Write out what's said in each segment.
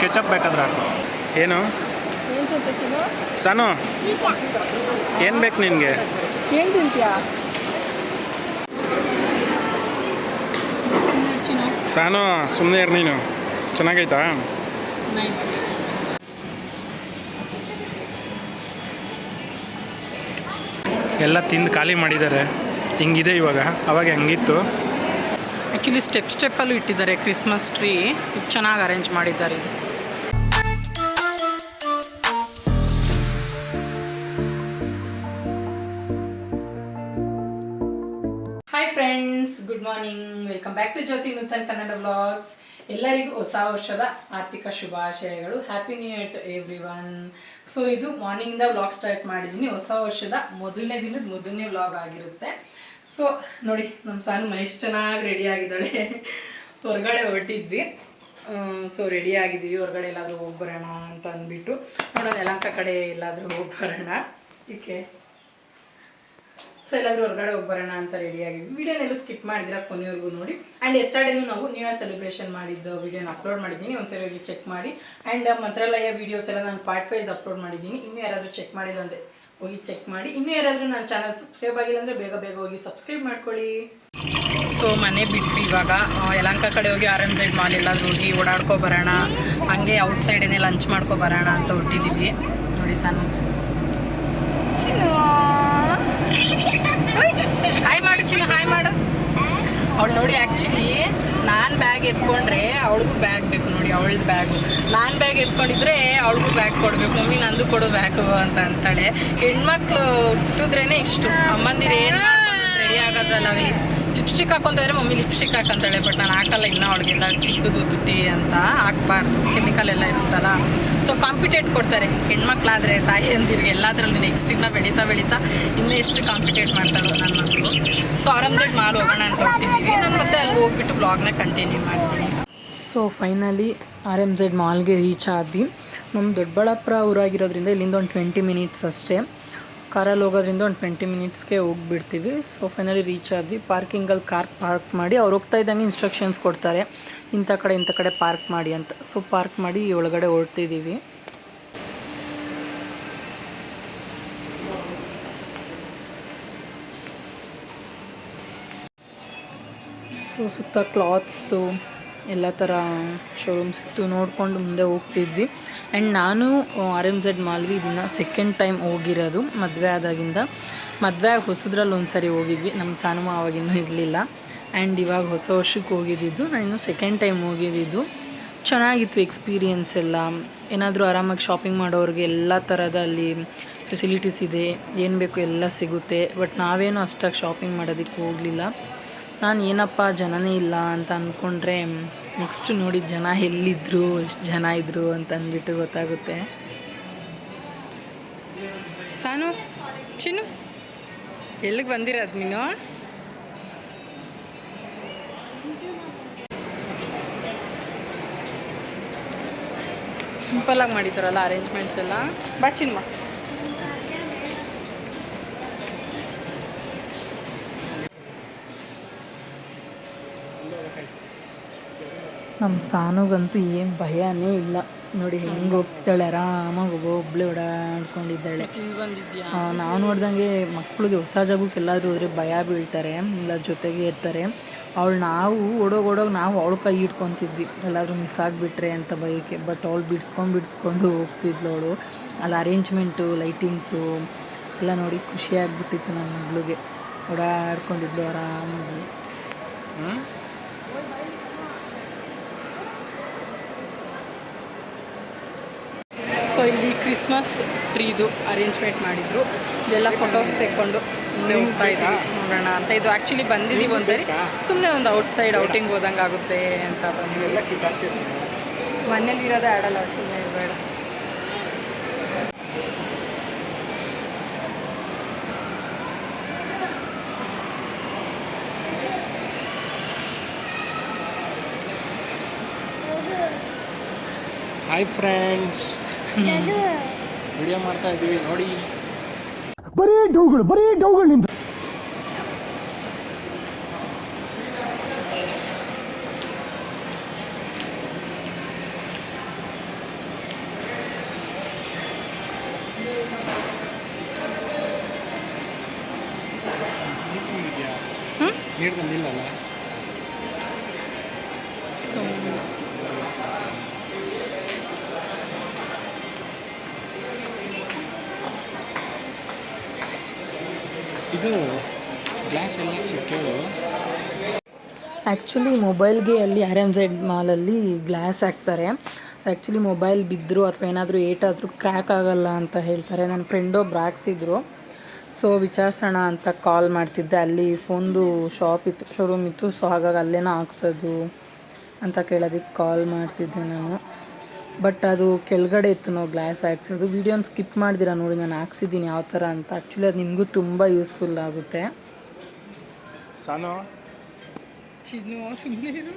Ketchup ಬೇಕಾದ್ರೆ ಹಾಕು. ಏನು ಸಾನು, ಏನು ಬೇಕು ನಿನಗೆ? ಏನು ತಿಂತೀಯಾ ಸಾನು? ಸುಮ್ಮನೆ ಇರು ನೀನು. ಚೆನ್ನಾಗೈತಾ? ನೈಸ್. ಎಲ್ಲ ತಿಂದು ಖಾಲಿ ಮಾಡಿದ್ದಾರೆ. ಹಿಂಗಿದೆ ಇವಾಗ, ಅವಾಗ ಹೆಂಗಿತ್ತು? ಆ್ಯಕ್ಚುಲಿ ಸ್ಟೆಪ್ಪಲ್ಲೂ ಇಟ್ಟಿದ್ದಾರೆ ಕ್ರಿಸ್ಮಸ್ ಟ್ರೀ. ಚೆನ್ನಾಗಿ ಅರೇಂಜ್ ಮಾಡಿದ್ದಾರೆ ಇದು. Hi friends, good morning. Welcome back to Jyothi Nutan Kannada vlogs. ಎಲ್ಲರಿಗೂ ಹೊಸ ವರ್ಷದ ಆರ್ಥಿಕ ಶುಭಾಶಯಗಳು. Happy new year to everyone. So ಇದು ಮಾರ್ನಿಂಗಿಂದ ವ್ಲಾಗ್ ಸ್ಟಾರ್ಟ್ ಮಾಡಿದ್ದೀನಿ. ಹೊಸ ವರ್ಷದ ಮೊದಲನೇ ದಿನದ ಮೊದಲನೇ ವ್ಲಾಗ್ ಆಗಿರುತ್ತೆ. ಸೊ ನೋಡಿ, ನಮ್ಮ ಸಾನು ಮಹೇಶ್ ಚೆನ್ನಾಗಿ ರೆಡಿ ಆಗಿದ್ದಾಳೆ. ಹೊರಗಡೆ ಹೊರಟಿದ್ವಿ. ಸೊ ರೆಡಿ ಆಗಿದ್ದೀವಿ. ಹೊರಗಡೆ ಎಲ್ಲಾದರೂ ಹೋಗಿ ಬರೋಣ ಅಂತ ಅಂದ್ಬಿಟ್ಟು ನೋಡೋಣ, ಯಲಹಂಕ ಕಡೆ ಎಲ್ಲಾದರೂ ಹೋಗಿ ಬರೋಣ. ಇದಕ್ಕೆ ಸೊ ಎಲ್ಲಾದರೂ ಹೊರಗಡೆ ಹೋಗಿ ಬರೋಣ ಅಂತ ರೆಡಿ ಆಗಿದ್ವಿ. ವಿಡಿಯೋನೆಲ್ಲ ಸ್ಕಿಪ್ ಮಾಡಿದ್ರೆ ಕೊನೆಯವರೆಗೂ ನೋಡಿ. ಆ್ಯಂಡ್ ಎಸ್ಟರ್ಡೇನು ನಾವು ನ್ಯೂ ಇಯರ್ ಸೆಲೆಬ್ರೇಷನ್ ಮಾಡಿದ್ದು ವಿಡಿಯೋನ ಅಪ್ಲೋಡ್ ಮಾಡಿದ್ದೀನಿ. ಒಂದ್ಸರಿ ಹೋಗಿ ಚೆಕ್ ಮಾಡಿ. ಆ್ಯಂಡ್ ಮಂತ್ರಾಲಯ ವೀಡಿಯೋಸ್ ಎಲ್ಲ ನಾನು ಪಾರ್ಟ್ ವೈಸ್ ಅಪ್ಲೋಡ್ ಮಾಡಿದ್ದೀನಿ. ಇನ್ನೂ ಯಾರಾದರೂ ಚೆಕ್ ಮಾಡಿಲ್ಲ ಅಂದರೆ ಹೋಗಿ ಚೆಕ್ ಮಾಡಿ. ಇನ್ನೂ ಯಾರಾದರೂ ನನ್ನ ಚಾನಲ್ ಸಬ್ಸ್ಕ್ರೈಬ್ ಆಗಿಲ್ಲ ಅಂದರೆ ಬೇಗ ಬೇಗ ಹೋಗಿ ಸಬ್ಸ್ಕ್ರೈಬ್ ಮಾಡ್ಕೊಳ್ಳಿ. ಸೊ ಮನೆ ಬಿಟ್ವಿ ಇವಾಗ. ಯಲಹಂಕ ಕಡೆ ಹೋಗಿ RMZ ಮಾಲ್ ಎಲ್ಲಾದರೂ ಹೋಗಿ ಓಡಾಡ್ಕೊ ಬರೋಣ, ಹಾಗೆ ಔಟ್ಸೈಡೇನೆ ಲಂಚ್ ಮಾಡ್ಕೊ ಬರೋಣ ಅಂತ ಹೊಟ್ಟಿದ್ದೀವಿ. ನೋಡಿ ಸಾನು, ಚಿನ್ನು ಹಾಯ್ ಮಾಡು, ಚಿನ್ನು ಹಾಯ್ ಮಾಡು. ಅವಳು ನೋಡಿ, ಆ್ಯಕ್ಚುಲಿ ನಾನು ಬ್ಯಾಗ್ ಎತ್ಕೊಂಡ್ರೆ ಅವಳಿಗೂ ಬ್ಯಾಗ್ ಬೇಕು. ನೋಡಿ ಅವಳದು ಬ್ಯಾಗು. ನಾನು ಬ್ಯಾಗ್ ಎತ್ಕೊಂಡಿದ್ರೆ ಅವಳಿಗೂ ಬ್ಯಾಗ್ ಕೊಡಬೇಕು. ಮಮ್ಮಿ ನಂದು ಕೊಡು ಬ್ಯಾಗು ಅಂತ ಅಂತಾಳೆ. ಹೆಣ್ಮಕ್ಳು ಹುಟ್ಟಿದ್ರೇ ಇಷ್ಟು. ಅಮ್ಮಂದಿರು ಏನು ಮಾಡ್ಕೊಂಡು ರೆಡಿ ಆಗೋದ್ರಲ್ಲಾಗಲಿ, ಲಿಪ್ಸ್ಟಿಕ್ ಹಾಕೊಂತಿದ್ರೆ ಮಮ್ಮಿ ಲಿಪ್ಸ್ಟಿಕ್ ಹಾಕೊಂತಾಳೆ. ಬಟ್ ನಾನು ಹಾಕಲ್ಲ. ಇನ್ನೂ ಅವಳಿಗೆಲ್ಲ ಚಿಕ್ಕದು ತುಟ್ಟಿ ಅಂತ ಹಾಕ್ಬಾರ್ದು, ಕೆಮಿಕಲ್ ಎಲ್ಲ ಇರುತ್ತಲ್ಲ. ಸೊ ಕಾಂಪಿಟೇಟ್ ಕೊಡ್ತಾರೆ. ಹೆಣ್ಮಕ್ಳಾದರೆ ತಾಯಿ ಅಂದಿರಿಗೆ ಎಲ್ಲದರಲ್ಲೂ ನೆಕ್ಸ್ಟ್ ಇನ್ನು ಬೆಳೀತಾ ಇನ್ನೂ ಎಷ್ಟು ಕಾಂಪಿಟೇಟ್ ಮಾಡ್ತಾಳೋ ನನ್ನ ಮಕ್ಕಳು. ಸೊ RMZ ಮಾಲ್ ಹೋಗೋಣ ಅಂತ ಹೋಗ್ತಿದ್ದೀವಿ. ನಾನು ಮತ್ತೆ ಅಲ್ಲಿ ಹೋಗ್ಬಿಟ್ಟು ಬ್ಲಾಗ್ನ ಕಂಟಿನ್ಯೂ ಮಾಡ್ತೀನಿ. ಸೊ ಫೈನಲಿ RMZ ಮಾಲ್ಗೆ ರೀಚ್ ಆದ್ವಿ. ನಮ್ಮ ದೊಡ್ಡಬಳ್ಳಾಪುರ ಊರಾಗಿರೋದ್ರಿಂದ ಇಲ್ಲಿಂದ ಒಂದು 20 ಮಿನಿಟ್ಸ್ ಅಷ್ಟೇ. ಕಾರಲ್ಲಿ ಹೋಗೋದ್ರಿಂದ ಒಂದು 20 ಮಿನಿಟ್ಸ್ಗೆ ಹೋಗಿಬಿಡ್ತೀವಿ. ಸೊ ಫೈನಲಿ ರೀಚ್ ಆದ್ವಿ. ಪಾರ್ಕಿಂಗಲ್ಲಿ ಕಾರ್ ಪಾರ್ಕ್ ಮಾಡಿ ಅವ್ರು ಹೋಗ್ತಾ ಇದ್ದಂಗೆ ಇನ್ಸ್ಟ್ರಕ್ಷನ್ಸ್ ಕೊಡ್ತಾರೆ, ಇಂಥ ಕಡೆ ಪಾರ್ಕ್ ಮಾಡಿ ಅಂತ. ಸೊ ಪಾರ್ಕ್ ಮಾಡಿ ಒಳಗಡೆ ಹೊರಡ್ತಿದ್ದೀವಿ. ಸೊ ಸುತ್ತ ಕ್ಲಾತ್ಸ್ದು ಎಲ್ಲ ಥರ ಶೋರೂಮ್ಸ್ ಇತ್ತು, ನೋಡಿಕೊಂಡು ಮುಂದೆ ಹೋಗ್ತಿದ್ವಿ. ಆ್ಯಂಡ್ ನಾನು RMZ ಮಾಲ್ಗೆ ಇದನ್ನು ಸೆಕೆಂಡ್ ಟೈಮ್ ಹೋಗಿರೋದು. ಮದುವೆ ಆದಾಗಿಂದ. ಮದುವೆ ಆಗಿ ಹೊಸದ್ರಲ್ಲಿ ಒಂದು ಸರಿ ಹೋಗಿದ್ವಿ. ನಮ್ಮ ಸಾನು ಆವಾಗಿನ್ನೂ ಇರಲಿಲ್ಲ. ಆ್ಯಂಡ್ ಇವಾಗ ಹೊಸ ವರ್ಷಕ್ಕೆ ಹೋಗಿದ್ದಿದ್ದು. ನಾನು ಇನ್ನೂ ಸೆಕೆಂಡ್ ಟೈಮ್ ಹೋಗಿದ್ದಿದ್ದು. ಚೆನ್ನಾಗಿತ್ತು ಎಕ್ಸ್ಪೀರಿಯೆನ್ಸ್ ಎಲ್ಲ. ಏನಾದರೂ ಆರಾಮಾಗಿ ಶಾಪಿಂಗ್ ಮಾಡೋರಿಗೆ ಎಲ್ಲ ಥರದ ಅಲ್ಲಿ ಫೆಸಿಲಿಟೀಸ್ ಇದೆ, ಏನು ಬೇಕು ಎಲ್ಲ ಸಿಗುತ್ತೆ. ಬಟ್ ನಾವೇನು ಅಷ್ಟಾಗಿ ಶಾಪಿಂಗ್ ಮಾಡೋದಕ್ಕೆ ಹೋಗಲಿಲ್ಲ. ನಾನು ಏನಪ್ಪ ಜನನೇ ಇಲ್ಲ ಅಂತ ಅಂದ್ಕೊಂಡ್ರೆ ನೆಕ್ಸ್ಟ್ ನೋಡಿ ಜನ ಎಲ್ಲಿದ್ದರು, ಎಷ್ಟು ಜನ ಇದ್ದರು ಅಂತ ಅಂದ್ಬಿಟ್ಟು ಗೊತ್ತಾಗುತ್ತೆ. ಸಾನು, ಚಿನ್ನು, ಎಲ್ಲಿಗೆ ಬಂದಿರೋದು ನೀನು? ಸಿಂಪಲ್ಲಾಗಿ ಮಾಡಿದ್ದಾರಲ್ಲ ಅರೇಂಜ್ಮೆಂಟ್ಸ್ ಎಲ್ಲ. ಬಾ ಚಿನ್ಮ. ನಮ್ಮ ಸಾನುಗಂತೂ ಏನು ಭಯನೇ ಇಲ್ಲ. ನೋಡಿ ಹೆಂಗೆ ಹೋಗ್ತಿದ್ದಾಳೆ, ಆರಾಮಾಗಿ ಒಬ್ಬಳೆ ಓಡಾಡ್ಕೊಂಡಿದ್ದಾಳೆ. ನಾವು ನೋಡ್ದಂಗೆ ಮಕ್ಕಳಿಗೆ ಹೊಸ ಜಾಗಕ್ಕೆ ಎಲ್ಲಾದರೂ ಹೋದರೆ ಭಯ ಬೀಳ್ತಾರೆ, ಇಲ್ಲ ಜೊತೆಗೆ ಇರ್ತಾರೆ. ನಾವು ಓಡೋಗಿ ನಾವು ಅವಳ ಕೈ ಇಟ್ಕೊತಿದ್ವಿ, ಎಲ್ಲಾದರೂ ಮಿಸ್ ಆಗಿಬಿಟ್ರೆ ಅಂತ ಭಯಕ್ಕೆ. ಬಟ್ ಅವಳು ಬಿಡಿಸ್ಕೊಂಡು ಹೋಗ್ತಿದ್ಲು ಅವಳು. ಅಲ್ಲಿ ಅರೇಂಜ್ಮೆಂಟು, ಲೈಟಿಂಗ್ಸು ಎಲ್ಲ ನೋಡಿ ಖುಷಿಯಾಗಿಬಿಟ್ಟಿತ್ತು ನನ್ನ ಮಗಳಿಗೆ. ಓಡಾಡ್ಕೊಂಡಿದ್ಲು ಆರಾಮಾಗಿ. ಸೊ ಇಲ್ಲಿ ಕ್ರಿಸ್ಮಸ್ ಟ್ರೀದು ಅರೇಂಜ್ಮೆಂಟ್ ಮಾಡಿದ್ರು. ಇದೆಲ್ಲ ಫೋಟೋಸ್ ತೆಕ್ಕೊಂಡು ಮುಂದೆ ಹೋಗ್ತಾ ಇದ್ದೀವಿ, ನೋಡೋಣ ಅಂತ. ಇದು ಆ್ಯಕ್ಚುಲಿ ಬಂದಿದ್ದೀವಿ ಒಂದ್ಸರಿ, ಸುಮ್ಮನೆ ಒಂದು ಔಟ್ಸೈಡ್ ಔಟಿಂಗ್ ಹೋದಂಗೆ ಆಗುತ್ತೆ ಅಂತ ಬಂದಿಲ್ಲ. ಮನೇಲಿ ಇರೋದೇ ಆಡಲ್ಲ, ಸುಮ್ಮನೆ ಬೇಡ. ಹಾಯ್ ಫ್ರೆಂಡ್ಸ್, ವಿಡಿಯೋ ಮಾಡ್ತಾ ಇದ್ದೀವಿ ನೋಡಿ. ಬರೀ ಡೌಗಳು ನಿಮ್ದು. ನೀರು ತಂದಿಲ್ಲಲ್ಲ. ಇದು ಗ್ಲಾಸ್ ಎಲ್ಲ ಸಿಕ್ಕೇಳು. ಆ್ಯಕ್ಚುಲಿ ಮೊಬೈಲ್ಗೆ ಅಲ್ಲಿ RMZ ಮಾಲಲ್ಲಿ ಗ್ಲಾಸ್ ಹಾಕ್ತಾರೆ. ಆ್ಯಕ್ಚುಲಿ ಮೊಬೈಲ್ ಬಿದ್ದರೂ ಅಥವಾ ಏನಾದರೂ ಏಟಾದರೂ ಕ್ರ್ಯಾಕ್ ಆಗಲ್ಲ ಅಂತ ಹೇಳ್ತಾರೆ. ನನ್ನ ಫ್ರೆಂಡೊಬ್ರು ಹಾಕ್ಸಿದ್ರು. ಸೊ ವಿಚಾರಿಸೋಣ ಅಂತ ಕಾಲ್ ಮಾಡ್ತಿದ್ದೆ. ಅಲ್ಲಿ ಫೋನ್ದು ಶಾಪ್ ಇತ್ತು, ಶೋರೂಮ್ ಇತ್ತು. ಸೊ ಹಾಗಾಗಿ ಅಲ್ಲೇನೋ ಹಾಕ್ಸೋದು ಅಂತ ಕೇಳೋದಕ್ಕೆ ಕಾಲ್ ಮಾಡ್ತಿದ್ದೆ ನಾನು. ಬಟ್ ಅದು ಕೆಳಗಡೆ ಇತ್ತು ನಾವು ಗ್ಲಾಸ್ ಹಾಕ್ಸೋದು. ವೀಡಿಯೋನ ಸ್ಕಿಪ್ ಮಾಡ್ದಿರ ನೋಡಿ, ನಾನು ಹಾಕ್ಸಿದ್ದೀನಿ ಯಾವ ಥರ ಅಂತ. ಆ್ಯಕ್ಚುಲಿ ಅದು ನಿಮಗೂ ತುಂಬ ಯೂಸ್ಫುಲ್ ಆಗುತ್ತೆ. ಸಾನು ಸುಮ್ಮನೆ ಇದು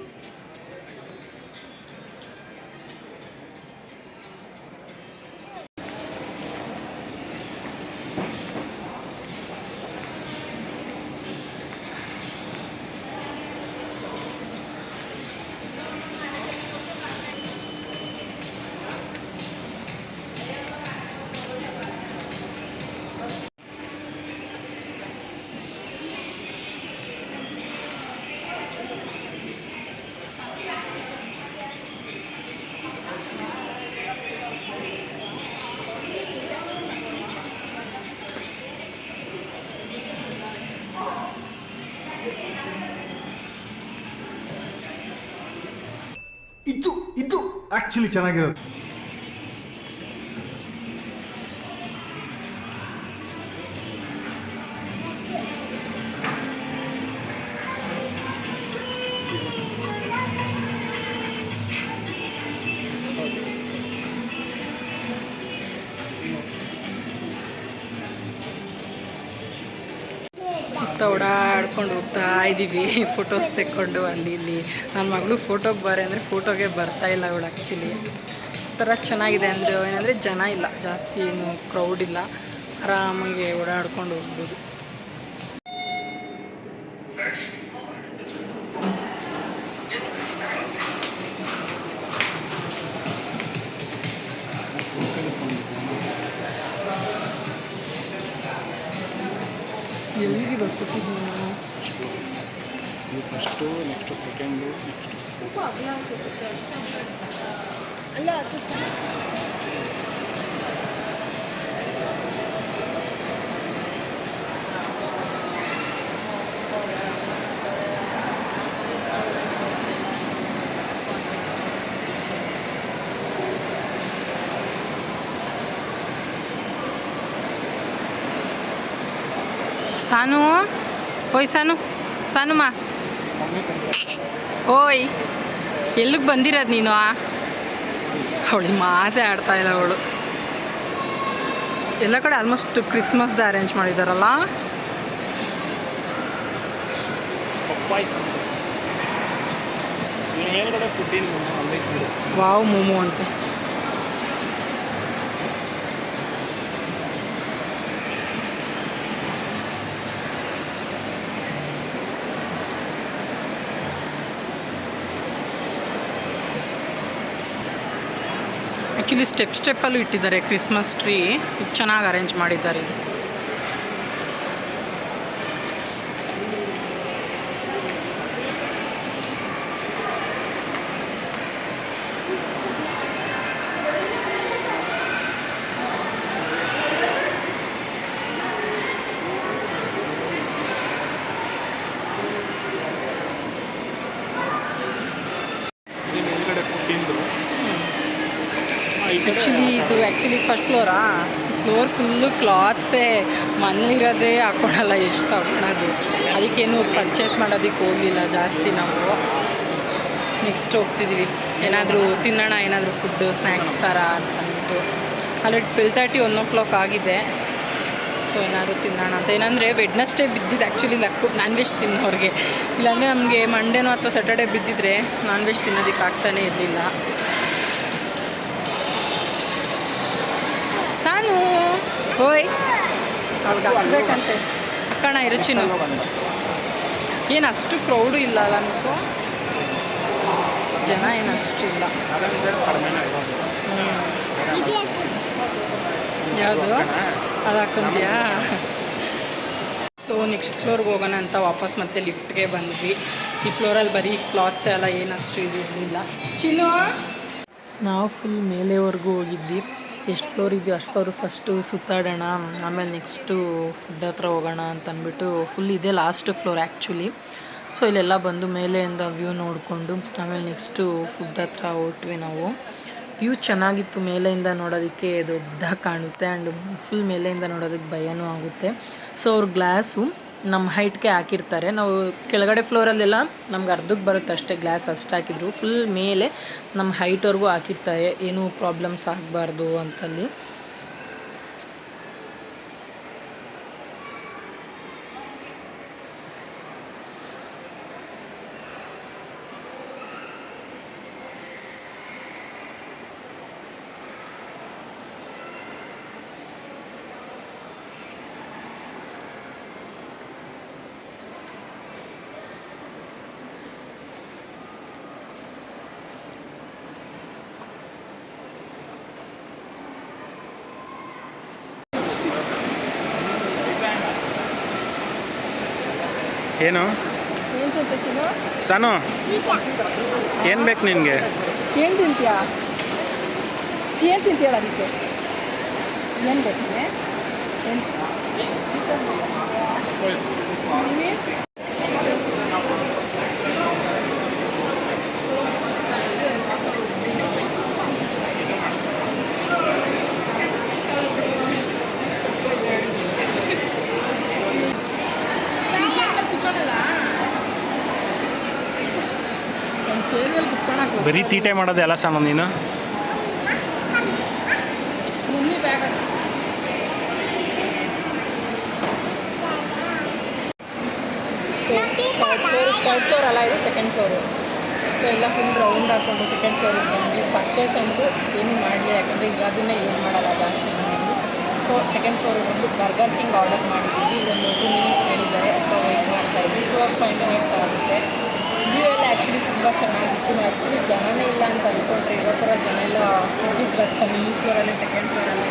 ಆಕ್ಚುಲಿ ಚೆನ್ನಾಗಿರೋದು. ಸುತ್ತ ಓಡಾಡ್ಕೊಂಡು ಹೋಗ್ತಾ ಇದ್ದೀವಿ. ಫೋಟೋಸ್ ತೆಕ್ಕೊಂಡು ಅಲ್ಲಿ ಇಲ್ಲಿ. ನನ್ನ ಮಗಳು ಫೋಟೋಗೆ ಬಾರೆ ಅಂದರೆ ಫೋಟೋಗೆ ಬರ್ತಾಯಿಲ್ಲ ಅವಳು. ಆ್ಯಕ್ಚುಲಿ ಥರ ಚೆನ್ನಾಗಿದೆ ಅಂದರೆ ಏನಂದರೆ ಜನ ಇಲ್ಲ ಜಾಸ್ತಿ, ಏನು ಕ್ರೌಡ್ ಇಲ್ಲ, ಆರಾಮಾಗಿ ಓಡಾಡ್ಕೊಂಡು ಹೋಗ್ಬೋದು. ಎಲ್ಲಿಗೆ ಬರ್ಕೊಟ್ಟಿದ್ದೀನಿ ನಾನು. ಫಸ್ಟು, ನೆಕ್ಸ್ಟು ಸೆಕೆಂಡು, ಸಾನು, ಓಯ್ ಸಾನು, ಸಾನುಮ್ಮ, ಓಯ್ ಎಲ್ಲಿಗೆ ಬಂದಿರೋದು ನೀನು? ಅವಳಿಗೆ ಮಾತೇ ಆಡ್ತಾ ಇಲ್ಲ ಅವಳು. ಎಲ್ಲ ಕಡೆ ಆಲ್ಮೋಸ್ಟ್ ಕ್ರಿಸ್ಮಸ್ದ ಅರೇಂಜ್ ಮಾಡಿದಾರಲ್ಲ. ವಾವ್ ಮೋಮೋ ಅಂತ. ಆ್ಯಕ್ಚುಲಿ ಸ್ಟೆಪ್ಪಲ್ಲೂ ಇಟ್ಟಿದ್ದಾರೆ ಕ್ರಿಸ್ಮಸ್ ಟ್ರೀ. ಚೆನ್ನಾಗಿ ಅರೇಂಜ್ ಮಾಡಿದ್ದಾರೆ ಇದು. ಆ್ಯಕ್ಚುಲಿ ಫಸ್ಟ್ ಫ್ಲೋರ್ ಫುಲ್ಲು ಕ್ಲಾತ್ಸೇ. ಮನೇಲಿರೋದೇ ಹಾಕ್ಕೊಳಲ್ಲ, ಎಷ್ಟು ಹಾಕ್ಕೊಳೋದು. ಅದಕ್ಕೇನು ಪರ್ಚೇಸ್ ಮಾಡೋದಕ್ಕೆ ಹೋಗಲಿಲ್ಲ ಜಾಸ್ತಿ ನಾವು. ನೆಕ್ಸ್ಟ್ ಹೋಗ್ತಿದ್ದೀವಿ, ಏನಾದರೂ ತಿನ್ನೋಣ, ಏನಾದರೂ ಫುಡ್ಡು ಸ್ನ್ಯಾಕ್ಸ್ ಥರ ಅಂತ ಅಂದ್ಬಿಟ್ಟು. ಅಲ್ಲಿ 12:30 1 o'clock ಆಗಿದೆ. ಸೊ ಏನಾದರೂ ತಿನ್ನೋಣ ಅಂತ. ಏನಂದರೆ ವೆಡ್ನಸ್ಡೇ ಬಿದ್ದಿದ್ದು ಆ್ಯಕ್ಚುಲಿ ಲಕ್ಕು ನಾನ್ ವೆಜ್ ತಿನ್ನೋರಿಗೆ. ಇಲ್ಲಾಂದರೆ ನಮಗೆ ಮಂಡೇನೋ ಅಥವಾ ಸ್ಯಾಟರ್ಡೇ ಬಿದ್ದಿದ್ರೆ ನಾನ್ ವೆಜ್ ತಿನ್ನೋದಕ್ಕೆ ಆಗ್ತಾನೇ ಇರಲಿಲ್ಲ. ಸಾನು ಓಯ್ ಅವ್ರಿಗೆ ಹಾಕ್ಬೇಕಂತೆ. ಅಕ್ಕಣ ಇರುಚಿನ ಏನು ಅಷ್ಟು ಕ್ರೌಡು ಇಲ್ಲ ಅಲ್ಲ ನಮಗೂ, ಜನ ಏನು ಅಷ್ಟು ಇಲ್ಲ. ಯಾವುದು ಅದು ಹಾಕೊಂತೀಯಾ? ಸೊ ನೆಕ್ಸ್ಟ್ ಫ್ಲೋರ್ಗೆ ಹೋಗೋಣ ಅಂತ ವಾಪಸ್ ಮತ್ತೆ ಲಿಫ್ಟ್ಗೆ ಬಂದ್ವಿ. ಈ ಫ್ಲೋರಲ್ಲಿ ಬರೀ ಕ್ಲಾತ್ಸ್ ಎಲ್ಲ ಏನಷ್ಟು ಇರಲಿಲ್ಲ. ಚಿನ್ನು ನಾವು ಫುಲ್ ಮೇಲೆವರೆಗೂ ಹೋಗಿದ್ವಿ. ಎಷ್ಟು ಫ್ಲೋರ್ ಇದೆಯೋ ಅಷ್ಟು ಫ್ಲೋರು ಫಸ್ಟು ಸುತ್ತಾಡೋಣ, ಆಮೇಲೆ ನೆಕ್ಸ್ಟು ಫುಡ್ ಹತ್ರ ಹೋಗೋಣ ಅಂತ ಅಂದ್ಬಿಟ್ಟು ಫುಲ್ ಇದೆ ಲಾಸ್ಟ್ ಫ್ಲೋರ್ ಆ್ಯಕ್ಚುಲಿ. ಸೊ ಇಲ್ಲೆಲ್ಲ ಬಂದು ಮೇಲೆಯಿಂದ ವ್ಯೂ ನೋಡಿಕೊಂಡು ಆಮೇಲೆ ನೆಕ್ಸ್ಟು ಫುಡ್ ಹತ್ರ ಹೊರಟ್ವಿ ನಾವು. ವ್ಯೂ ಚೆನ್ನಾಗಿತ್ತು, ಮೇಲೆಯಿಂದ ನೋಡೋದಕ್ಕೆ ದೊಡ್ಡದಾಗಿ ಕಾಣುತ್ತೆ ಆ್ಯಂಡ್ ಫುಲ್ ಮೇಲೆಯಿಂದ ನೋಡೋದಕ್ಕೆ ಭಯನೂ ಆಗುತ್ತೆ. ಸೊ ಅವ್ರು ಗ್ಲಾಸು ನಮ್ಮ ಹೈಟ್ಗೆ ಹಾಕಿರ್ತಾರೆ. ನಾವು ಕೆಳಗಡೆ ಫ್ಲೋರಲ್ಲೆಲ್ಲ ನಮ್ಗೆ ಅರ್ಧಕ್ಕೆ ಬರುತ್ತೆ ಅಷ್ಟೇ, ಗ್ಲಾಸ್ ಅಷ್ಟು ಹಾಕಿದ್ರು. ಫುಲ್ ಮೇಲೆ ನಮ್ಮ ಹೈಟ್ವರೆಗೂ ಹಾಕಿರ್ತಾರೆ, ಏನೂ ಪ್ರಾಬ್ಲಮ್ಸ್ ಆಗಬಾರ್ದು ಅಂತಲ್ಲಿ. ಏನು ಸಾನು, ಏನು ಬೇಕು ನಿನಗೆ? ಏನು ತಿಂತೀಯಾ? ಏನು ತಿಂತೀಯಲ್ಲ ಅದಕ್ಕೆ ಏನು ಬೇಕು? ಬರೀ ತೀಟೆ ಮಾಡೋದು ಎಲ್ಲ ಸಾನು ನೀನು. ಥರ್ಡ್ ಫ್ಲೋರ್ ಅಲ್ಲ, ಇದು ಸೆಕೆಂಡ್ ಫ್ಲೋರು. ಸೊ ಎಲ್ಲ ಫುಲ್ ರೌಂಡ್ ಹಾಕ್ಕೊಂಡು ಸೆಕೆಂಡ್ ಫ್ಲೋರಿಗೆ ಬಂದ್ವಿ. ಪರ್ಚೇಸ್ ಅಂತೂ ಏನೂ ಮಾಡಲಿ, ಯಾಕಂದರೆ ಅದನ್ನೇ ಯೂಸ್ ಮಾಡಲ್ಲ ಜಾಸ್ತಿ ಮನೆಯಲ್ಲಿ. ಸೊ ಸೆಕೆಂಡ್ ಫ್ಲೋರಿಗೆ ಬಂದು ಬರ್ಗರ್ ಕಿಂಗ್ ಆರ್ಡರ್ ಮಾಡಿದ್ದೀವಿ. ಒಂದು 2 ಮಿನಿಟ್ಸ್ ಹೇಳಿದ್ದಾರೆ, ಸೊ ವೆಯ್ಟ್ ಮಾಡ್ತಾಯಿದ್ವಿ. 2 or 5 minutes ಆಗುತ್ತೆ. ವ್ಯೂ ಎಲ್ಲ ಆ್ಯಕ್ಚುಲಿ ತುಂಬ ಚೆನ್ನಾಗಿತ್ತು. ನಾವು ಆ್ಯಕ್ಚುಲಿ ಜನನೇ ಇಲ್ಲ ಅಂತ ಅಂದ್ಕೊಂಡ್ರೆ ಇರೋ ಥರ ಜನ ಎಲ್ಲ ಹೋಗಿದ್ರ ತಾನೆ ಈ ಫ್ಲೋರಲ್ಲೇ, ಸೆಕೆಂಡ್ ಫ್ಲೋರಲ್ಲೇ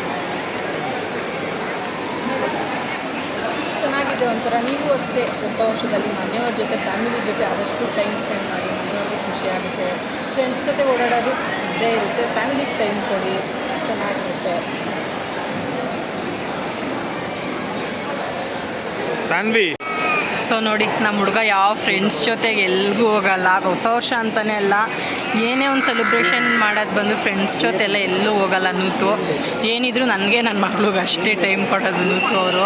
ಚೆನ್ನಾಗಿದೆ ಒಂಥರ. ನೀವು ಅಷ್ಟೇ ಹೊಸ ವರ್ಷದಲ್ಲಿ ಮನೆಯವ್ರ ಜೊತೆ, ಫ್ಯಾಮಿಲಿ ಜೊತೆ ಆದಷ್ಟು ಟೈಮ್ ಸ್ಪೆಂಡ್ ಮಾಡಿ. ಮನೆಯವ್ರಿಗೆ ಖುಷಿಯಾಗುತ್ತೆ. ಫ್ರೆಂಡ್ಸ್ ಜೊತೆ ಓಡಾಡೋದು ಇದ್ದೇ ಇರುತ್ತೆ, ಫ್ಯಾಮಿಲಿಗೆ ಟೈಮ್ ಕೊಡಿ, ಚೆನ್ನಾಗಿರುತ್ತೆ. ಸಾನ್ವಿ, ಸೊ ನೋಡಿ, ನಮ್ಮ ಹುಡುಗ ಯಾವ ಫ್ರೆಂಡ್ಸ್ ಜೊತೆಗೆ ಎಲ್ಲಿಗೂ ಹೋಗಲ್ಲ. ಹೊಸ ವರ್ಷ ಅಂತಲೇ ಅಲ್ಲ, ಏನೇ ಒಂದು ಸೆಲೆಬ್ರೇಷನ್ ಮಾಡೋದು ಬಂದು ಫ್ರೆಂಡ್ಸ್ ಜೊತೆ ಎಲ್ಲ ಎಲ್ಲೂ ಹೋಗಲ್ಲ. ನೂತು ಏನಿದ್ರು ನನಗೆ ನನ್ನ ಮಗಳಿಗೆ ಅಷ್ಟೇ ಟೈಮ್ ಕೊಡೋದು ನೂತು ಅವರು.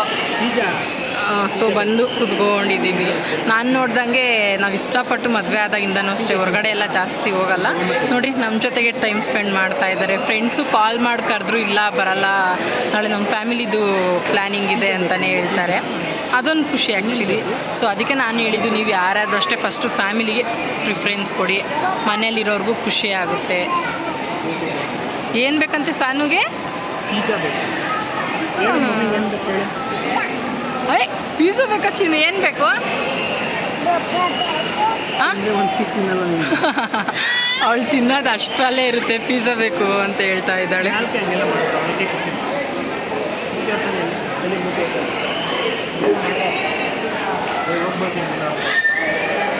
ಸೊ ಬಂದು ಕುತ್ಕೊಂಡಿದ್ದೀವಿ. ನಾನು ನೋಡ್ದಂಗೆ ನಾವು ಇಷ್ಟಪಟ್ಟು ಮದುವೆ ಆದಾಗಿಂದನೂ ಅಷ್ಟೇ ಹೊರಗಡೆ ಎಲ್ಲ ಜಾಸ್ತಿ ಹೋಗಲ್ಲ. ನೋಡಿ ನಮ್ಮ ಜೊತೆಗೆ ಟೈಮ್ ಸ್ಪೆಂಡ್ ಮಾಡ್ತಾ ಇದ್ದಾರೆ. ಫ್ರೆಂಡ್ಸು ಕಾಲ್ ಮಾಡಿ ಕರೆದ್ರು, ಇಲ್ಲ ಬರಲ್ಲ, ನಾಳೆ ನಮ್ಮ ಫ್ಯಾಮಿಲಿದು ಪ್ಲ್ಯಾನಿಂಗ್ ಇದೆ ಅಂತಲೇ ಹೇಳ್ತಾರೆ. ಅದೊಂದು ಖುಷಿ ಆ್ಯಕ್ಚುಲಿ. ಸೊ ಅದಕ್ಕೆ ನಾನು ಹೇಳಿದ್ದು, ನೀವು ಯಾರಾದರೂ ಅಷ್ಟೇ ಫಸ್ಟು ಫ್ಯಾಮಿಲಿಗೆ ಪ್ರಿಫರೆನ್ಸ್ ಕೊಡಿ, ಮನೇಲಿರೋರ್ಗೂ ಖುಷಿ ಆಗುತ್ತೆ. ಏನು ಬೇಕಂತೆ ಸಾನುಗೆ? ಪಿಜ್ಜಾ ಬೇಕಾ ಚಿನ್ನು? ಏನು ಬೇಕು? ಅವಳು ತಿನ್ನೋದು ಅಷ್ಟರಲ್ಲೇ ಇರುತ್ತೆ, ಪಿಜ್ಜಾ ಬೇಕು ಅಂತ ಹೇಳ್ತಾ ಇದ್ದಾಳೆ.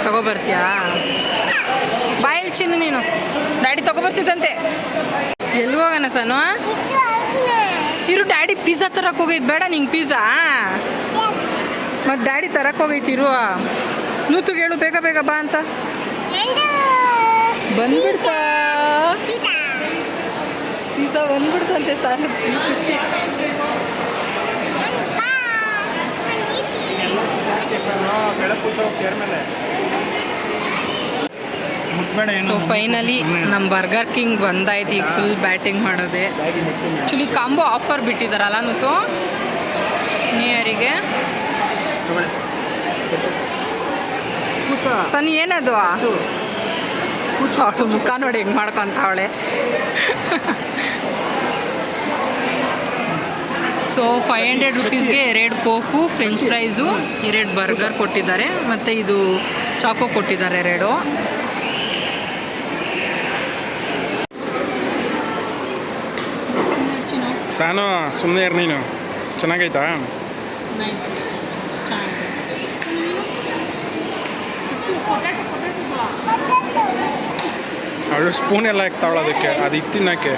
ತಗೋಬರ್ತೀಯಾ? ಬಾಯಲ್ಲಿ ಚಿನ್ನು ನೀನು. ಡ್ಯಾಡಿ ತಗೋಬರ್ತಿದ್ದಂತೆ. ಎಲ್ಲಿ ಹೋಗೋಣ ಸನು? ಇರು, ಡ್ಯಾಡಿ ಪಿಜ್ಜಾ ತರಕ್ಕೆ ಹೋಗೈತೆ. ಬೇಡ ನಿಂಗೆ ಪಿಜ್ಜಾ? ಮತ್ತು ಡ್ಯಾಡಿ ತರಕ್ಕೆ ಹೋಗೈತಿ. ಇರುವ ನೂತುಗೆ ಹೇಳು, ಬೇಗ ಬೇಗ ಬಾ ಅಂತ. ಬಂದ್ಬಿಡ್ತಾ ಪಿಜ್ಜಾ ಬಂದ್ಬಿಡ್ತಂತೆ. ಸಾಲು ಖುಷಿ. ಸೊ ಫೈನಲಿ ನಮ್ಮ ಬರ್ಗರ್ ಕಿಂಗ್ ಬಂದಾಯ್ತು. ಈಗ ಫುಲ್ ಬ್ಯಾಟಿಂಗ್ ಮಾಡೋದೆ. ಆ್ಯಕ್ಚುಲಿ ಕಾಂಬೋ ಆಫರ್ ಬಿಟ್ಟಿದ್ದಾರಲ್ಲ ನೂತು ನ್ಯೂ ಇಯರಿಗೆ. ಸನಿ ಏನದು? ಅವಳು ಮುಖ ನೋಡಿ ಹೆಂಗೆ ಮಾಡ್ಕೊತಾವಳೆ. ಸೊ 500 rupeesಗೆ 2 ಕೋಕು, ಫ್ರೆಂಚ್ ಫ್ರೈಸು, 2 ಬರ್ಗರ್ ಕೊಟ್ಟಿದ್ದಾರೆ, ಮತ್ತು ಇದು ಚಾಕೋ ಕೊಟ್ಟಿದ್ದಾರೆ 2. ಸಾನು ಸುಮ್ಮನೆ ಇರು ನೀನು. ಚೆನ್ನಾಗೈತಾ? ನೈಸ್, ಚೆನ್ನಾಗಿದೆ. ಅವಳು ಸ್ಪೂನ್ ಎಲ್ಲ ಹಾಕ್ತಾವಳ ಅದಕ್ಕೆ ಅದು ಇತ್ತು ತಿನ್ನೋಕ್ಕೆ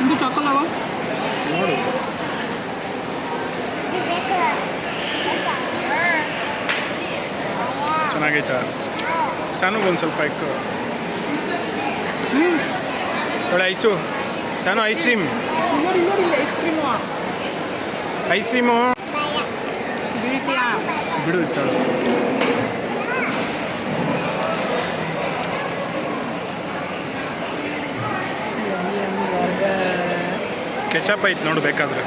ಇದು ಚಾಕೋಲವ ನೋಡು ಚೆನ್ನಾಗೈತಾ ಸಾನುಗೊಂದು ಸ್ವಲ್ಪ ಇಕ್ಕು ತೊಳೆ ಐಸು ಸಾನು ಐಸ್ ಕ್ರೀಮ್ ನೋಡಿ ನೋಡಿ ಐಸ್ ಕ್ರೀಮು ಐಸ್ ಕ್ರೀಮು ಬೀಳ್ತೀಯಾ ಬಿಡು ಇತ್ತಾಳು ಕೆಚಪ್ ಐತೆ ನೋಡು ಬೇಕಾದ್ರೆ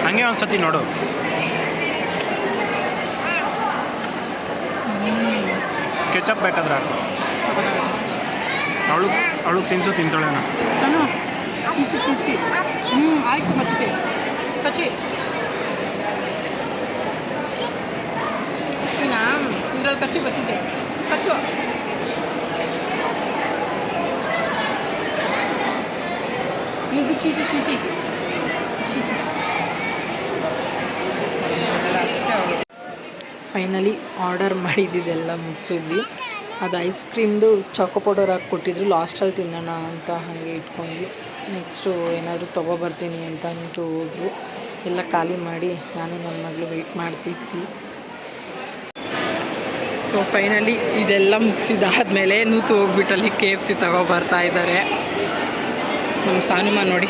ಹಂಗೆ ಒಂದು ಸತಿ ನೋಡು ಕೆಚಪ್ ಬೇಕಾದ್ರೆ ಹಾಕು ಅವಳು ತಿನ್ಸು ತಿಂತಾಳೇನ ನಾನು ಚೀಚಿ ಚೀಚಿ ಆಯ್ತು ಮತ್ತೆ ಕಚ್ಚಿ ಇದ್ರಲ್ಲಿ ಕಚ್ಚಿ ಬರ್ತಿದ್ದೆ ಕಚ್ಚು ಇದು ಚೀಚಿ ಚೀಚಿ ಚೀಚಿ ಫೈನಲಿ ಆರ್ಡರ್ ಮಾಡಿದ್ದೆಲ್ಲ ಮುಗಿಸಿದ್ವಿ ಅದು ಐಸ್ ಕ್ರೀಮ್ದು ಚಾಕೋ ಪೌಡರ್ ಹಾಕಿ ಕೊಟ್ಟಿದ್ರು ಲಾಸ್ಟಲ್ಲಿ ತಿನ್ನೋಣ ಅಂತ ಹಾಗೆ ಇಟ್ಕೊಂಡ್ವಿ ನೆಕ್ಸ್ಟು ಏನಾದರೂ ತೊಗೊಬರ್ತೀನಿ ಅಂತ ಅಂತು ಹೋದರು ಎಲ್ಲ ಖಾಲಿ ಮಾಡಿ ನಾನು ನನ್ನ ಮಗಳು ವೆಯ್ಟ್ ಮಾಡ್ತಿದ್ವಿ ಸೊ ಫೈನಲಿ ಇದೆಲ್ಲ ಮುಗಿಸಿದಾದ್ಮೇಲೆ ನೂತು ಹೋಗ್ಬಿಟ್ಟಲ್ಲಿ KFC ತೊಗೊಬರ್ತಾ ಇದ್ದಾರೆ ನಮ್ಮ ಸಾನುಮ ನೋಡಿ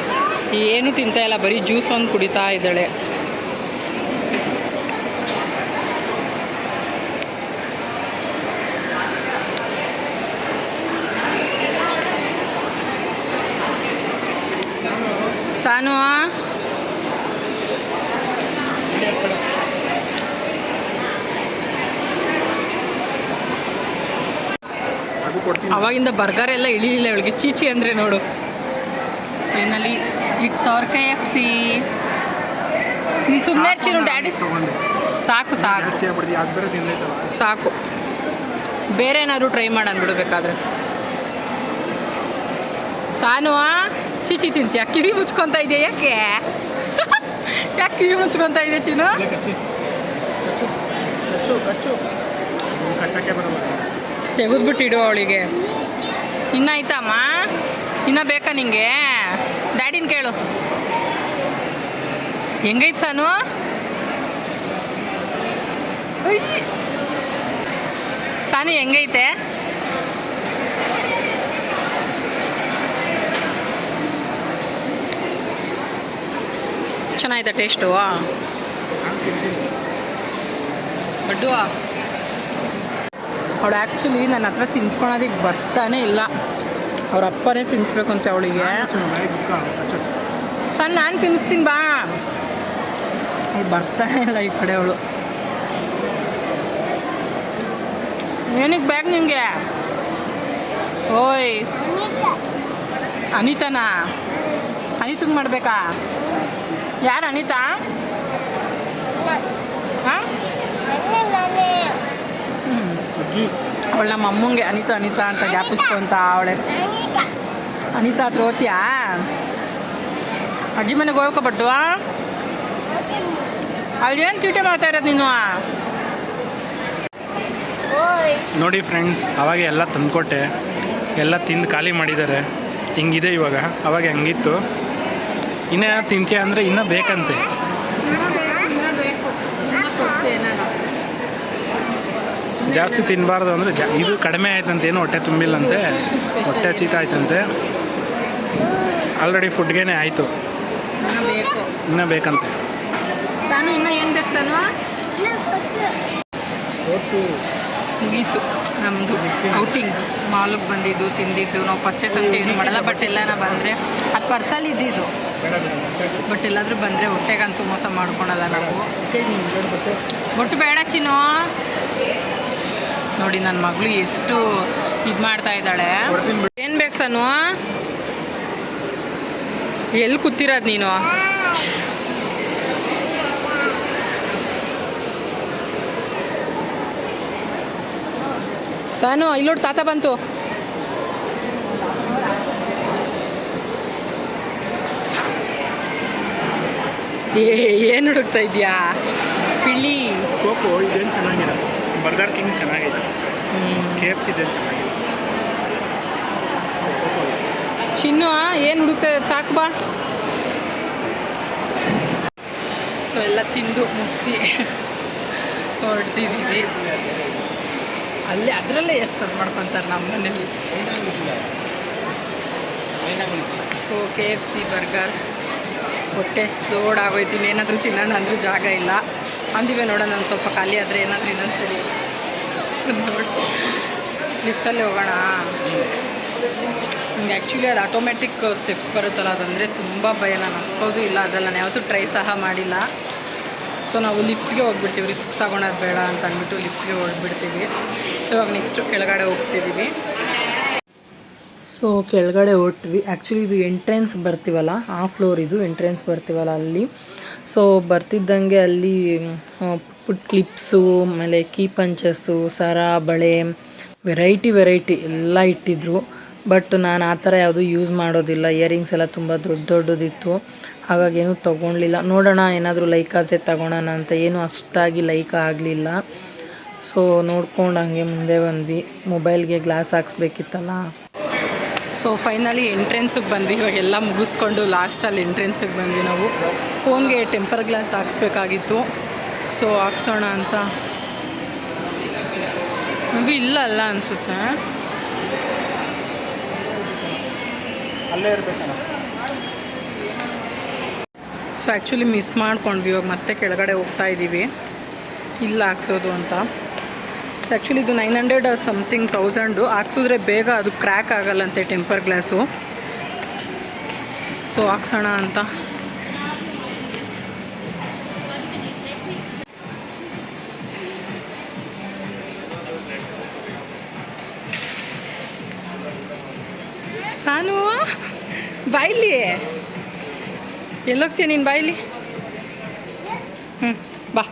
ಏನು ತಿಂತಾ ಇಲ್ಲ ಬರೀ ಜ್ಯೂಸ್ ಒಂದು ಕುಡಿತಾ ಇದ್ದಾಳೆ ಸಾನು ಅದು ಕೊಡ್ತೀನಿ ಅವಾಗಿಂದ ಬರ್ಗರ್ ಎಲ್ಲ ಇಳಿಲಿಲ್ಲ ಅವಳಿಗೆ ಚೀಚಿ ಅಂದರೆ ನೋಡು ಫೈನಲಿ ಇಟ್ಸ್ ಅವರ್ KFC ನೀನು ಸುಮ್ಮನೆ ಚಿನ್ನು ಡ್ಯಾಡಿ ತೊಗೊಂಡೆ ಸಾಕು ಸಾಕು ಜಾಸ್ತಿ ಆಗ್ಬಿಡ್ದು ಅದು ಬೇರೆ ತಿಂದೈತಲ್ಲ ಸಾಕು ಬೇರೆ ಏನಾದರೂ ಟ್ರೈ ಮಾಡೋಣ ಬಿಡಬೇಕಾದ್ರೆ ಸಾನು ಚೀಚಿ ತಿಂತೀಯ ಕಿವಿ ಮುಚ್ಕೊತಾ ಇದೆಯಾ ಯಾಕೆ ಯಾಕೆ ಕಿವಿ ಮುಚ್ಕೊತಾ ಇದೆ ಚಿನ್ನು ಕಚ್ಚಿ ಕಚ್ಚು ಕಚ್ಚು ಕಚ್ಚು ಕಚ್ಚಕ್ಕೆ ಬರಲ್ಲ ತೆಗೆದ್ಬಿಟ್ಟಿಡು ಅವಳಿಗೆ ಇನ್ನಾಯ್ತಮ್ಮ ಇನ್ನೂ ಬೇಕಾ ನಿಂಗೆ ಡ್ಯಾಡಿನ ಕೇಳು ಹೆಂಗೈತೆ ಸಾನು ಉಯ್. ಸಾನು ಹೆಂಗೈತೆ ಚೆನ್ನಾಯ್ತಾ ಟೇಸ್ಟು ಬಡ್ಡು ಅವಳು ಆ್ಯಕ್ಚುಲಿ ನನ್ನ ಹತ್ರ ತಿನ್ಸ್ಕೊಳೋದಕ್ಕೆ ಬರ್ತಾನೆ ಇಲ್ಲ ಅವ್ರ ಅಪ್ಪನೇ ತಿನ್ನಿಸ್ಬೇಕು ಅಂತ ಅವಳಿಗೆ ಸಣ್ಣ ನಾನು ತಿನ್ನಿಸ್ತೀನಿ ಬಾ ಅವಳು ಬರ್ತಾನೆ ಇಲ್ಲ ಈ ಕಡೆ ಅವಳು ಏನಕ್ಕೆ ಬ್ಯಾಗ್ ನಿಂಗೆ ಓಯ್ ಅನಿತಾನಾ ಅನಿತಂಗೆ ಮಾಡಬೇಕಾ ಯಾರು ಅನಿತಾ ಹಾಂ ಅವಳು ನಮ್ಮ ಅಮ್ಮಂಗೆ ಅನಿತಾ ಅನಿತಾ ಅಂತ ಜ್ಞಾಪಿಸ್ಕೊಂತ ಅವಳೆ ಅನಿತಾ ಹತ್ರ ಓದ್ತೀಯಾ ಅಜ್ಜಿ ಮನೆಗೆ ಹೋಗ್ಕೊಬಟ್ಟು ಅವಳು ಏನು ಚೀಟಿ ಮಾಡ್ತಾ ಇರೋದು ನೀನು ನೋಡಿ ಫ್ರೆಂಡ್ಸ್ ಅವಾಗ ಎಲ್ಲ ತಂದುಕೊಟ್ಟೆ ಎಲ್ಲ ತಿಂದು ಖಾಲಿ ಮಾಡಿದ್ದಾರೆ ಹಿಂಗಿದೆ ಇವಾಗ ಅವಾಗ ಹೆಂಗಿತ್ತು ಇನ್ನೂ ತಿಂತೀಯ ಅಂದರೆ ಇನ್ನೂ ಬೇಕಂತೆ ಜಾಸ್ತಿ ತಿನ್ನಬಾರ್ದು ಅಂದರೆ ಇದು ಕಡಿಮೆ ಆಯ್ತಂತೆ ಏನು ಹೊಟ್ಟೆ ತುಂಬಿಲ್ಲಂತೆ ಹೊಟ್ಟೆ ಶೀತ ಆಯ್ತಂತೆ ಆಲ್ರೆಡಿ ಫುಡ್ಗೇನೆ ಆಯಿತು ಇನ್ನೂ ಬೇಕಂತೆ ಸಾನು ಇನ್ನೂ ಏನು ಬೇಕು ಸಾನು ಮುಗೀತು ನಮ್ಮದು ಔಟಿಂಗ್ ಮಾಲಿಗೆ ಬಂದಿದ್ದು ತಿಂದಿದ್ದು ನಾವು ಪರ್ಚೇಸ್ ಅಂತ ಏನು ಮಾಡಲ್ಲ ಬಟ್ ಎಲ್ಲನ ಬಂದರೆ ಅದು ಪರ್ಸಲ್ಲಿ ಇದ್ದಿದ್ದು ಬಟ್ ಎಲ್ಲಾದರೂ ಬಂದರೆ ಹೊಟ್ಟೆಗಂತೂ ಮೋಸ ಮಾಡ್ಕೊಳಲ್ಲ ನಾವು ಒಟ್ಟು ಬೇಡ ಚಿನ್ನು ನೋಡಿ ನನ್ನ ಮಗಳು ಎಷ್ಟು ಇದು ಮಾಡ್ತಾ ಇದ್ದಾಳೆ ಏನು ಬೇಕು ಸನು ಎಲ್ಲಿ ಕೂತಿರೋದು ನೀನು ಸಾನು ಇಲ್ಲೋಡು ತಾತ ಬಂತು ಏನು ಹುಡುಕ್ತಾ ಇದೆಯಾ ಪಿಳ್ಳಿ ಕೋಕೋ ಇದೇನು ಚೆನ್ನಾಗಿರೋದು ಬರ್ಗರ್ ಕಿಂಗ್ ಚೆನ್ನಾಗಿದೆ, KFC ಇದೆ ಚೆನ್ನಾಗಿದೆ. ಚಿನ್ನು ಏನು ಹುಡುಕ್ತಾ ಸಾಕು ಬಾ. ಸೊ ಎಲ್ಲ ತಿಂದು ಮುಗಿಸಿ ಹೊರಡ್ತಿದ್ದೀವಿ. ಅಲ್ಲಿ ಅದರಲ್ಲೇ ಎಷ್ಟು ಮಾಡ್ಕೊತಾರೆ ನಮ್ಮ ಮನೇಲಿ. ಸೊ KFC ಬರ್ಗರ್ ಹೊಟ್ಟೆ ಲೋಡ್ ಆಗೋಯ್ತೀನಿ. ಏನಾದರೂ ತಿನ್ನೋಣ ಅಂದರೂ ಜಾಗ ಇಲ್ಲ ಅಂದಿವೆ. ನೋಡೋಣ ನಾನು ಸ್ವಲ್ಪ ಖಾಲಿ ಆದರೆ ಏನಾದರೂ ಇನ್ನೊಂದ್ಸರಿ ನೋಡಿ ಲಿಫ್ಟಲ್ಲಿ ಹೋಗೋಣ. ನನಗೆ ಆ್ಯಕ್ಚುಲಿ ಅದು ಆಟೋಮೆಟಿಕ್ ಸ್ಟೆಪ್ಸ್ ಬರುತ್ತಲ್ಲ, ಅದಂದರೆ ತುಂಬ ಭಯ. ನಾನು ಹಾಕೋದು ಇಲ್ಲ ಅದರಲ್ಲಿ, ನಾನು ಯಾವತ್ತೂ ಟ್ರೈ ಸಹ ಮಾಡಿಲ್ಲ. ಸೊ ನಾವು ಲಿಫ್ಟ್ಗೆ ಹೋಗ್ಬಿಡ್ತೀವಿ, ರಿಸ್ಕ್ ತಗೊಳೋದು ಬೇಡ ಅಂತ ಅಂದ್ಬಿಟ್ಟು ಲಿಫ್ಟ್ಗೆ ಹೋಗ್ಬಿಡ್ತೀವಿ. ಸೊ ಇವಾಗ ನೆಕ್ಸ್ಟು ಕೆಳಗಡೆ ಹೋಗ್ತಿದ್ದೀವಿ. ಸೊ ಕೆಳಗಡೆ ಹೊಟ್ವಿ. ಆ್ಯಕ್ಚುಲಿ ಇದು ಎಂಟ್ರೆನ್ಸ್ ಬರ್ತೀವಲ್ಲ, ಆ ಫ್ಲೋರ್ ಇದು ಎಂಟ್ರೆನ್ಸ್ ಬರ್ತೀವಲ್ಲ ಅಲ್ಲಿ. ಸೊ ಬರ್ತಿದ್ದಂಗೆ ಅಲ್ಲಿ ಪುಟ್ ಕ್ಲಿಪ್ಸು, ಆಮೇಲೆ ಕೀ ಪಂಚಸ್ಸು, ಸರ, ಬಳೆ, ವೆರೈಟಿ ಎಲ್ಲ ಇಟ್ಟಿದ್ರು. ಬಟ್ ನಾನು ಆ ಥರ ಯಾವುದೂ ಯೂಸ್ ಮಾಡೋದಿಲ್ಲ. ಇಯರಿಂಗ್ಸ್ ಎಲ್ಲ ತುಂಬ ದೊಡ್ಡದಿತ್ತು, ಹಾಗಾಗಿ ಏನೂ ತೊಗೊಳ್ಲಿಲ್ಲ. ನೋಡೋಣ ಏನಾದರೂ ಲೈಕ್ ಆದರೆ ತಗೊಳ್ಳೋಣ ಅಂತ. ಏನೂ ಅಷ್ಟಾಗಿ ಲೈಕ್ ಆಗಲಿಲ್ಲ. ಸೊ ನೋಡ್ಕೊಂಡು ಹಂಗೆ ಮುಂದೆ ಬಂದ್ವಿ. ಮೊಬೈಲ್ಗೆ ಗ್ಲಾಸ್ ಹಾಕ್ಸ್ಬೇಕಿತ್ತಲ್ಲ. ಸೊ ಫೈನಲಿ ಎಂಟ್ರೆನ್ಸಿಗೆ ಬಂದ್ವಿ. ಇವಾಗೆಲ್ಲ ಮುಗಿಸ್ಕೊಂಡು ಲಾಸ್ಟಲ್ಲಿ ಎಂಟ್ರೆನ್ಸಿಗೆ ಬಂದ್ವಿ. ನಾವು ಫೋನ್ಗೆ ಟೆಂಪರ್ ಗ್ಲಾಸ್ ಹಾಕ್ಸ್ಬೇಕಾಗಿತ್ತು. ಸೊ ಹಾಕ್ಸೋಣ ಅಂತ. ಮೇಬಿ ಇಲ್ಲ ಅನಿಸುತ್ತೆ. ಅಲ್ಲೇ ಇರಬೇಕಲ್ಲ. ಸೊ ಆ್ಯಕ್ಚುಲಿ ಮಿಸ್ ಮಾಡ್ಕೊಂಡ್ವಿ. ಇವಾಗ ಮತ್ತೆ ಕೆಳಗಡೆ ಹೋಗ್ತಾ ಇದ್ದೀವಿ ಇಲ್ಲ ಹಾಕ್ಸೋದು ಅಂತ. ಆ್ಯಕ್ಚುಲಿ ಇದು 900 or something 1000 ಹಾಕ್ಸಿದ್ರೆ ಬೇಗ ಅದು ಕ್ರ್ಯಾಕ್ ಆಗಲ್ಲಂತೆ ಟೆಂಪರ್ ಗ್ಲಾಸು. ಸೊ ಹಾಕ್ಸೋಣ ಅಂತ. ಸಾನು ಬಾಯ್ಲಿ ಎಲ್ಲೋಗ್ತೀಯ ನೀನು? ಬಾಯ್ಲಿ ಬಾ.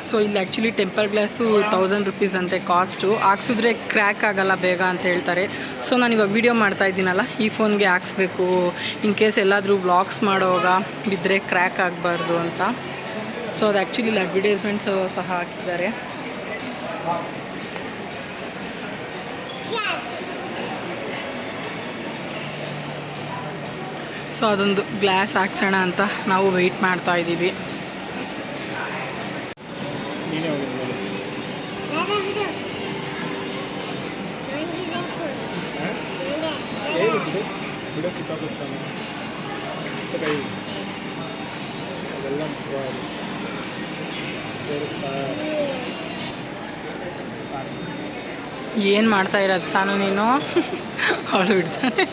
ಸೊ ಇಲ್ಲಿ ಆ್ಯಕ್ಚುಲಿ ಟೆಂಪರ್ ಗ್ಲಾಸು 1000 rupees ಅಂತೆ ಕಾಸ್ಟು. ಹಾಕ್ಸಿದ್ರೆ ಕ್ರ್ಯಾಕ್ ಆಗಲ್ಲ ಬೇಗ ಅಂತ ಹೇಳ್ತಾರೆ. ಸೊ ನಾನು ಇವಾಗ ವೀಡಿಯೋ ಮಾಡ್ತಾ ಇದ್ದೀನಲ್ಲ, ಈ ಫೋನ್ಗೆ ಹಾಕ್ಸ್ಬೇಕು ಇನ್ ಕೇಸ್ ಎಲ್ಲಾದರೂ ವ್ಲಾಗ್ಸ್ ಮಾಡೋವಾಗ ಬಿದ್ದರೆ ಕ್ರ್ಯಾಕ್ ಆಗಬಾರ್ದು ಅಂತ. ಸೊ ಅದು ಆ್ಯಕ್ಚುಲಿ ಇಲ್ಲಿ ಅಡ್ವರ್ಟೈಸ್ಮೆಂಟ್ಸು ಸಹ ಹಾಕಿದ್ದಾರೆ. ಸೊ ಅದೊಂದು ಗ್ಲಾಸ್ ಹಾಕ್ಸೋಣ ಅಂತ ನಾವು ವೆಯ್ಟ್ ಮಾಡ್ತಾ ಇದ್ದೀವಿ. ಏನು ಮಾಡ್ತಾ ಇರೋದು ಸಾನು ನೀನು? ಅವಳು ಬಿಡ್ತಾನೆ.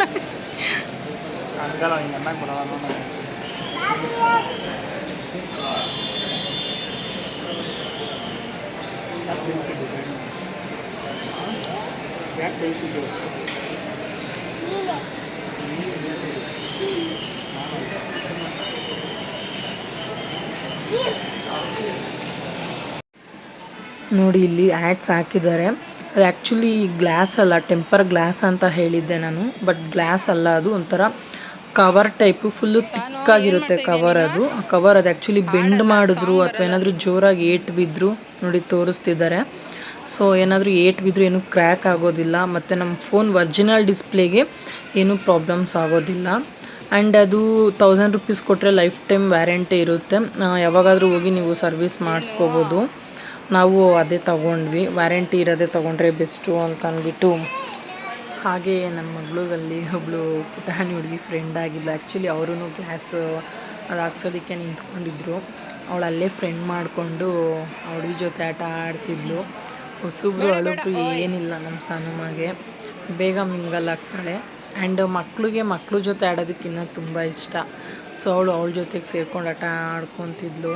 ನೋಡಿ ಇಲ್ಲಿ ಆ್ಯಡ್ಸ್ ಹಾಕಿದ್ದಾರೆ. ಅದು ಆ್ಯಕ್ಚುಲಿ ಗ್ಲಾಸ್ ಅಲ್ಲ, ಟೆಂಪರ್ ಗ್ಲಾಸ್ ಅಂತ ಹೇಳಿದ್ದೆ ನಾನು. ಬಟ್ ಗ್ಲಾಸ್ ಅಲ್ಲ, ಅದು ಒಂಥರ ಕವರ್ ಟೈಪು, ಫುಲ್ಲು ತಿಕ್ಕಾಗಿರುತ್ತೆ ಕವರ್. ಅದು ಆ್ಯಕ್ಚುಲಿ ಬೆಂಡ್ ಮಾಡಿದ್ರು ಅಥವಾ ಏನಾದರೂ ಜೋರಾಗಿ ಏಟು ಬಿದ್ದರು ನೋಡಿ ತೋರಿಸ್ತಿದ್ದಾರೆ. ಸೊ ಏನಾದರೂ ಏಟು ಬಿದ್ದರೂ ಏನೂ ಕ್ರ್ಯಾಕ್ ಆಗೋದಿಲ್ಲ. ಮತ್ತು ನಮ್ಮ ಫೋನ್ ಒರಿಜಿನಲ್ ಡಿಸ್ಪ್ಲೇಗೆ ಏನೂ ಪ್ರಾಬ್ಲಮ್ಸ್ ಆಗೋದಿಲ್ಲ. ಆ್ಯಂಡ್ ಅದು 1000 rupees ಕೊಟ್ಟರೆ ಲೈಫ್ ಟೈಮ್ ವ್ಯಾರಂಟಿ ಇರುತ್ತೆ. ಯಾವಾಗಾದರೂ ಹೋಗಿ ನೀವು ಸರ್ವಿಸ್ ಮಾಡಿಸ್ಕೋಬೋದು. ನಾವು ಅದೇ ತೊಗೊಂಡ್ವಿ, ವ್ಯಾರಂಟಿ ಇರೋದೇ ತೊಗೊಂಡ್ರೆ ಬೆಸ್ಟು ಅಂತ ಅಂದ್ಬಿಟ್ಟು. ಹಾಗೆ ನನ್ನ ಮಗಳಲ್ಲಿ ಒಬ್ಬಳು ಪುಟಾಣಿ ಹುಡುಗಿ ಫ್ರೆಂಡ್ ಆಗಿಲ್ಲ. ಆ್ಯಕ್ಚುಲಿ ಅವರೂ ಗ್ಲಾಸ್ ಅದು ಹಾಕ್ಸೋದಕ್ಕೆ ನಿಂತ್ಕೊಂಡಿದ್ರು. ಅವಳು ಅಲ್ಲೇ ಫ್ರೆಂಡ್ ಮಾಡಿಕೊಂಡು ಹುಡುಗಿ ಜೊತೆ ಆಟ ಆಡ್ತಿದ್ಲು. ಹೊಸಬ್ರು ಅಳೊಬ್ರು ಏನಿಲ್ಲ ನಮ್ಮ ಸನಮಗೆ, ಬೇಗ ಮಿಂಗಲ್ ಆಗ್ತಾಳೆ. ಆ್ಯಂಡ್ ಮಕ್ಳ ಜೊತೆ ಆಡೋದಕ್ಕಿನ್ನ ತುಂಬ ಇಷ್ಟ. ಸೊ ಅವಳ ಜೊತೆಗೆ ಸೇರ್ಕೊಂಡು ಆಟ ಆಡ್ಕೊತಿದ್ಲು.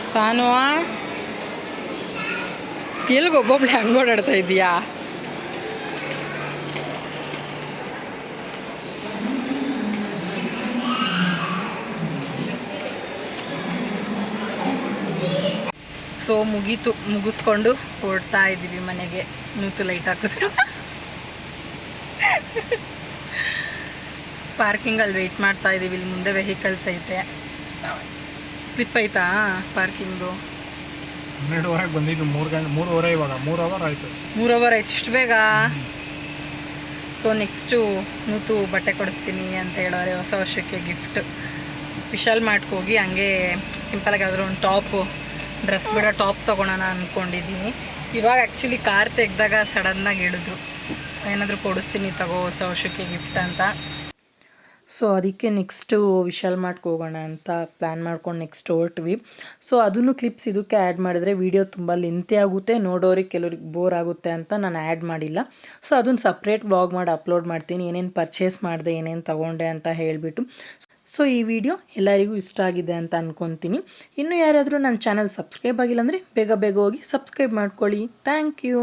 ಸಾನು ಎಲ್ಲಿಗೆ ಒಬ್ಬೊಬ್ಳೆ ಹಂಗೆ ಓಡಾಡ್ತಾ ಇದೀಯಾ? ಸೊ ಮುಗಿಸ್ಕೊಂಡು ಹೊರಡ್ತಾ ಇದ್ದೀವಿ ಮನೆಗೆ. ನೂತು ಲೈಟ್ ಹಾಕಿದ್ರು ಪಾರ್ಕಿಂಗಲ್ಲಿ ವೆಯ್ಟ್ ಮಾಡ್ತಾ ಇದ್ದೀವಿ. ಇಲ್ಲಿ ಮುಂದೆ ವೆಹಿಕಲ್ಸ್ ಐತೆ. ಸ್ಲಿಪ್ ಐತಾ ಪಾರ್ಕಿಂಗು? 12 ಬಂದಿದ್ದು 3:30 ಇವಾಗ 3 ಅವರ್ ಆಯಿತು. 3 ಅವರ್ ಆಯ್ತು ಇಷ್ಟು ಬೇಗ? ಸೊ ನೆಕ್ಸ್ಟು ಮೂತು ಬಟ್ಟೆ ಕೊಡಿಸ್ತೀನಿ ಅಂತ ಹೇಳೋರೆ, ಹೊಸ ವರ್ಷಕ್ಕೆ ಗಿಫ್ಟ್. ವಿಶಾಲ್ ಮಾರ್ಟ್ಗೆ ಹೋಗಿ ಹಂಗೆ ಸಿಂಪಲಾಗಿ ಯಾವ್ದಾದ್ರು ಒಂದು ಟಾಪು, ಡ್ರೆಸ್ ಬಿಡೋ ಟಾಪ್ ತೊಗೊಳೋಣ ಅಂದ್ಕೊಂಡಿದ್ದೀನಿ. ಇವಾಗ ಆ್ಯಕ್ಚುಲಿ ಕಾರ್ ತೆಗೆದಾಗ ಸಡನ್ನಾಗಿ ಹೇಳಿದ್ರು ಏನಾದರೂ ಕೊಡಿಸ್ತೀನಿ ತಗೋ ಹೊಸ ವರ್ಷಕ್ಕೆ ಗಿಫ್ಟ್ ಅಂತ. ಸೊ ಅದಕ್ಕೆ ನೆಕ್ಸ್ಟು ವಿಶಾಲ್ ಮಾರ್ಟ್ಗೆ ಹೋಗೋಣ ಅಂತ ಪ್ಲ್ಯಾನ್ ಮಾಡ್ಕೊಂಡು ನೆಕ್ಸ್ಟ್ ಹೊರಟ್ವಿ. ಸೊ ಅದನ್ನು ಕ್ಲಿಪ್ಸ್ ಇದಕ್ಕೆ ಆ್ಯಡ್ ಮಾಡಿದ್ರೆ ವೀಡಿಯೋ ತುಂಬ ಲೆಂತಿ ಆಗುತ್ತೆ, ನೋಡೋರಿಗೆ ಕೆಲವ್ರಿಗೆ ಬೋರ್ ಆಗುತ್ತೆ ಅಂತ ನಾನು ಆ್ಯಡ್ ಮಾಡಿಲ್ಲ. ಸೊ ಅದನ್ನು ಸಪ್ರೇಟ್ ವ್ಲಾಗ್ ಮಾಡಿ ಅಪ್ಲೋಡ್ ಮಾಡ್ತೀನಿ, ಏನೇನು ಪರ್ಚೇಸ್ ಮಾಡಿದೆ, ಏನೇನು ತೊಗೊಂಡೆ ಅಂತ ಹೇಳಿಬಿಟ್ಟು. ಸೊ ಈ ವಿಡಿಯೋ ಎಲ್ಲರಿಗೂ ಇಷ್ಟ ಆಗಿದೆ ಅಂತ ಅಂದ್ಕೊತೀನಿ. ಇನ್ನೂ ಯಾರಾದರೂ ನನ್ನ ಚಾನಲ್ ಸಬ್ಸ್ಕ್ರೈಬ್ ಆಗಿಲ್ಲ ಅಂದರೆ ಬೇಗ ಬೇಗ ಹೋಗಿ ಸಬ್ಸ್ಕ್ರೈಬ್ ಮಾಡ್ಕೊಳ್ಳಿ. Thank you.